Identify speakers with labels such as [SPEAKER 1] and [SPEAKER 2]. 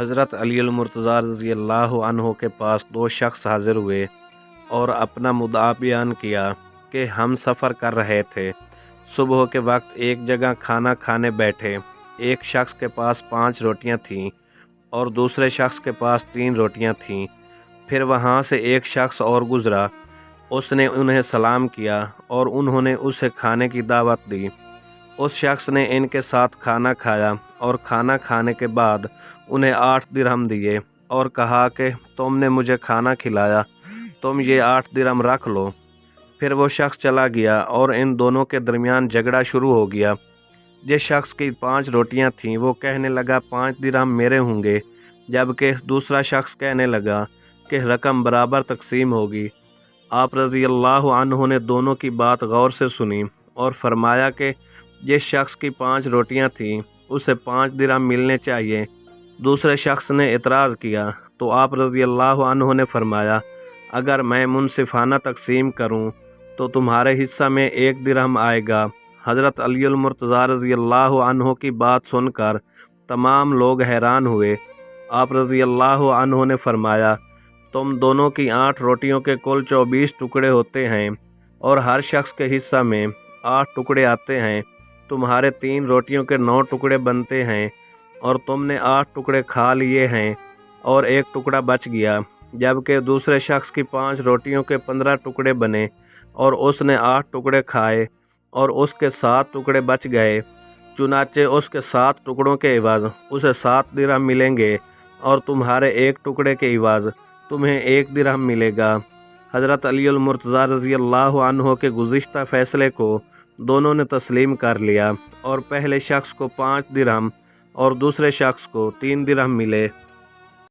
[SPEAKER 1] हज़रत अली मुर्तज़ा रज़ी अल्लाह अन्हो के पास दो शख्स हाज़िर हुए और अपना मुद्दा बयान किया कि हम सफ़र कर रहे थे। सुबह के वक्त एक जगह खाना खाने बैठे। एक शख्स के पास 5 रोटियां थीं और दूसरे शख्स के पास 3 रोटियां थीं। फिर वहाँ से एक शख्स और गुज़रा। उसने उन्हें सलाम किया और उन्होंने उसे खाने की दावत दी। उस शख्स ने इनके साथ खाना खाया और खाना खाने के बाद उन्हें 8 दिरहम दिए और कहा कि तुमने मुझे खाना खिलाया, तुम ये 8 दिरहम रख लो। फिर वो शख्स चला गया और इन दोनों के दरमियान झगड़ा शुरू हो गया। जिस शख्स की 5 रोटियां थीं वो कहने लगा 5 दिरहम मेरे होंगे, जबकि दूसरा शख्स कहने लगा कि रकम बराबर तकसीम होगी। आप रज़ी अल्लाह अन्हु ने दोनों की बात गौर से सुनी और फरमाया कि जिस शख्स की 5 रोटियां थीं उसे 5 दिरहम मिलने चाहिए। दूसरे शख्स ने इतराज़ किया तो आप रज़ी अल्लाह अन्हु ने फरमाया, अगर मैं मुनसिफ़ाना तकसीम करूं तो तुम्हारे हिस्सा में 1 दिरहम आएगा। हज़रत अली मुर्तज़ा रज़ी अल्लाह अन्हु की बात सुनकर तमाम लोग हैरान हुए। आप रज़ी अल्लाह अन्हु ने फरमाया, तुम दोनों की 8 रोटियों के कुल 24 टुकड़े होते हैं और हर शख्स के हिस्सा में 8 टुकड़े आते हैं। तुम्हारे 3 रोटियों के 9 टुकड़े बनते हैं और तुमने 8 टुकड़े खा लिए हैं और 1 टुकड़ा बच गया, जबकि दूसरे शख्स की 5 रोटियों के 15 टुकड़े बने और उसने 8 टुकड़े खाए और उसके 7 टुकड़े बच गए। चुनाचे उसके 7 टुकड़ों के इवज़ उसे 7 दिरहम मिलेंगे और तुम्हारे 1 टुकड़े के इवज़ तुम्हें 1 दिरहम मिलेगा। हज़रत अली मुर्तज़ा रज़ी अल्लाह अन्हु के गुज़िश्ता फ़ैसले को दोनों ने तस्लीम कर लिया और पहले शख्स को 5 दिरहम और दूसरे शख्स को 3 दिरहम मिले।